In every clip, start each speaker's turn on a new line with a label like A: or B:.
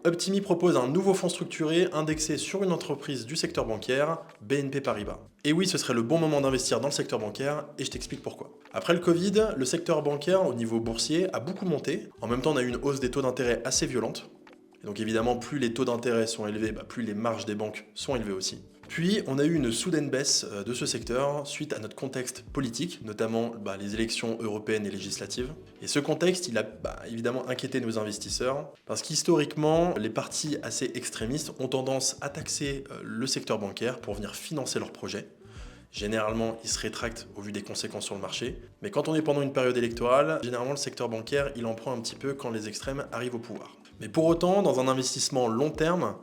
A: Optimi propose un nouveau fonds structuré indexé sur une entreprise du secteur bancaire, BNP Paribas. Et oui, ce serait le bon moment d'investir dans le secteur bancaire et je t'explique pourquoi. Après le Covid, le secteur bancaire au niveau boursier a beaucoup monté. En même temps, on a eu une hausse des taux d'intérêt assez violente. Et donc évidemment, plus les taux d'intérêt sont élevés, plus les marges des banques sont élevées aussi. Puis, on a eu une soudaine baisse de ce secteur suite à notre contexte politique, notamment les élections européennes et législatives. Et ce contexte, il a évidemment inquiété nos investisseurs, parce qu'historiquement, les partis assez extrémistes ont tendance à taxer le secteur bancaire pour venir financer leurs projets. Généralement, ils se rétractent au vu des conséquences sur le marché. Mais quand on est pendant une période électorale, généralement le secteur bancaire, il en prend un petit peu quand les extrêmes arrivent au pouvoir. Mais pour autant, dans un investissement long terme,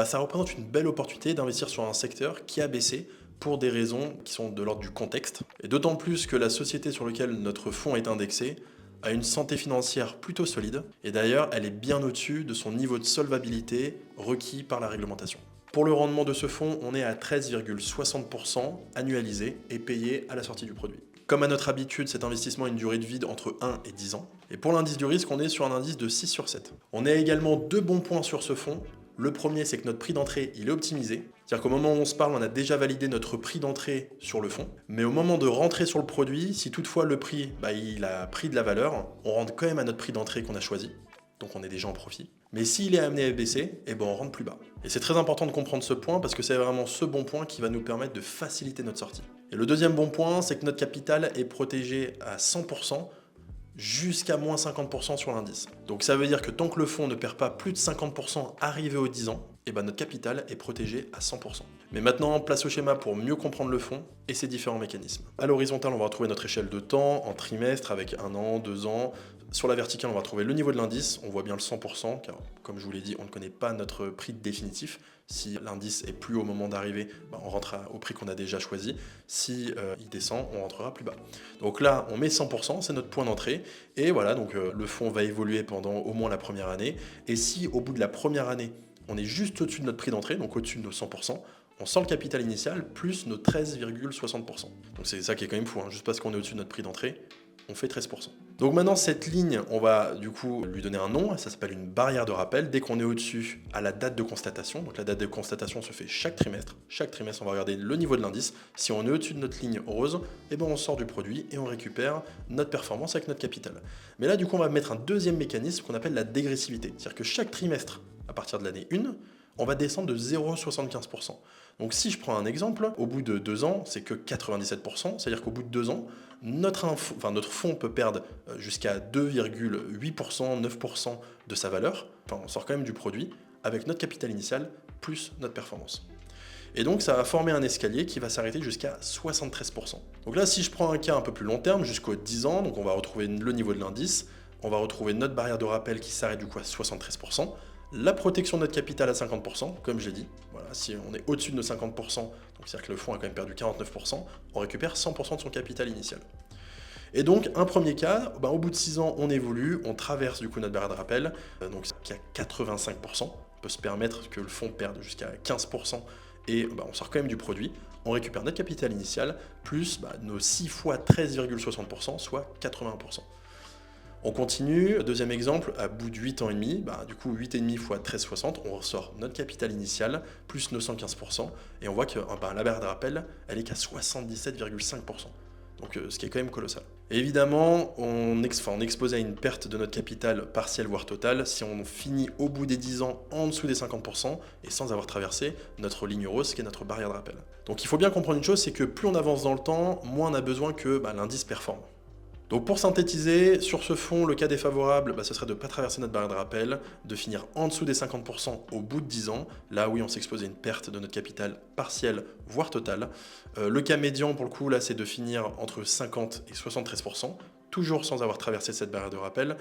A: ça représente une belle opportunité d'investir sur un secteur qui a baissé pour des raisons qui sont de l'ordre du contexte. Et d'autant plus que la société sur laquelle notre fonds est indexé a une santé financière plutôt solide. Et d'ailleurs, elle est bien au-dessus de son niveau de solvabilité requis par la réglementation. Pour le rendement de ce fonds, on est à 13,60% annualisé et payé à la sortie du produit. Comme à notre habitude, cet investissement a une durée de vie entre 1 et 10 ans. Et pour l'indice du risque, on est sur un indice de 6 sur 7. On a également deux bons points sur ce fonds. Le premier, c'est que notre prix d'entrée, il est optimisé. C'est-à-dire qu'au moment où on se parle, on a déjà validé notre prix d'entrée sur le fonds. Mais au moment de rentrer sur le produit, si toutefois le prix, il a pris de la valeur, on rentre quand même à notre prix d'entrée qu'on a choisi. Donc on est déjà en profit. Mais s'il est amené à baisser, on rentre plus bas. Et c'est très important de comprendre ce point parce que c'est vraiment ce bon point qui va nous permettre de faciliter notre sortie. Et le deuxième bon point, c'est que notre capital est protégé à 100% jusqu'à moins 50% sur l'indice. Donc ça veut dire que tant que le fonds ne perd pas plus de 50% arrivé aux 10 ans, notre capital est protégé à 100%. Mais maintenant, place au schéma pour mieux comprendre le fonds et ses différents mécanismes. À l'horizontale, on va retrouver notre échelle de temps en trimestre avec 1 an, 2 ans. Sur la verticale, on va trouver le niveau de l'indice. On voit bien le 100%, car comme je vous l'ai dit, on ne connaît pas notre prix définitif. Si l'indice est plus haut au moment d'arrivée, on rentrera au prix qu'on a déjà choisi. Si il descend, on rentrera plus bas. Donc là, on met 100%, c'est notre point d'entrée. Et voilà, donc le fonds va évoluer pendant au moins la première année. Et si au bout de la première année, on est juste au-dessus de notre prix d'entrée, donc au-dessus de nos 100%, on sort le capital initial plus nos 13,60%. Donc c'est ça qui est quand même fou, juste parce qu'on est au-dessus de notre prix d'entrée, on fait 13%. Donc maintenant, cette ligne, on va du coup lui donner un nom, ça s'appelle une barrière de rappel. Dès qu'on est au-dessus à la date de constatation, donc la date de constatation se fait chaque trimestre. Chaque trimestre, on va regarder le niveau de l'indice. Si on est au-dessus de notre ligne rose, on sort du produit et on récupère notre performance avec notre capital. Mais là, du coup, on va mettre un deuxième mécanisme qu'on appelle la dégressivité. C'est-à-dire que chaque trimestre, à partir de l'année 1, on va descendre de 0,75%. Donc si je prends un exemple, au bout de 2 ans, c'est que 97%, c'est-à-dire qu'au bout de 2 ans, notre fonds peut perdre jusqu'à 2,8%, 9% de sa valeur. On sort quand même du produit avec notre capital initial plus notre performance. Et donc ça va former un escalier qui va s'arrêter jusqu'à 73%. Donc là, si je prends un cas un peu plus long terme, jusqu'aux 10 ans, donc on va retrouver le niveau de l'indice, on va retrouver notre barrière de rappel qui s'arrête du coup à 73%, la protection de notre capital à 50%, comme je l'ai dit. Voilà, si on est au-dessus de nos 50%, donc c'est-à-dire que le fonds a quand même perdu 49%, on récupère 100% de son capital initial. Et donc, un premier cas, au bout de 6 ans, on évolue, on traverse du coup notre barrière de rappel, donc qui est à 85%. On peut se permettre que le fonds perde jusqu'à 15% et on sort quand même du produit. On récupère notre capital initial plus nos 6 fois 13,60%, soit 81%. On continue, deuxième exemple, à bout de 8 ans et demi, du coup 8,5 fois 13,60, on ressort notre capital initial plus nos 115%, et on voit que la barre de rappel, elle est qu'à 77,5%. Donc ce qui est quand même colossal. Et évidemment, on est exposé à une perte de notre capital partielle voire totale si on finit au bout des 10 ans en dessous des 50% et sans avoir traversé notre ligne rose qui est notre barrière de rappel. Donc il faut bien comprendre une chose, c'est que plus on avance dans le temps, moins on a besoin que l'indice performe. Donc pour synthétiser, sur ce fonds, le cas défavorable, ce serait de ne pas traverser notre barrière de rappel, de finir en dessous des 50% au bout de 10 ans. Là, oui, on s'expose à une perte de notre capital partielle, voire totale. Le cas médian, pour le coup, là, c'est de finir entre 50 et 73%, toujours sans avoir traversé cette barrière de rappel.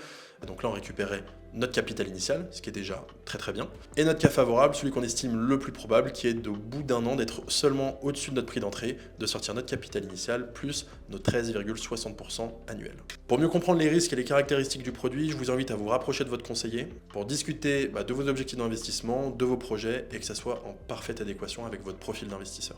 A: Donc là, on récupérait notre capital initial, ce qui est déjà très très bien. Et notre cas favorable, celui qu'on estime le plus probable, qui est au bout d'un an d'être seulement au-dessus de notre prix d'entrée, de sortir notre capital initial plus nos 13,60% annuels. Pour mieux comprendre les risques et les caractéristiques du produit, je vous invite à vous rapprocher de votre conseiller pour discuter de vos objectifs d'investissement, de vos projets et que ça soit en parfaite adéquation avec votre profil d'investisseur.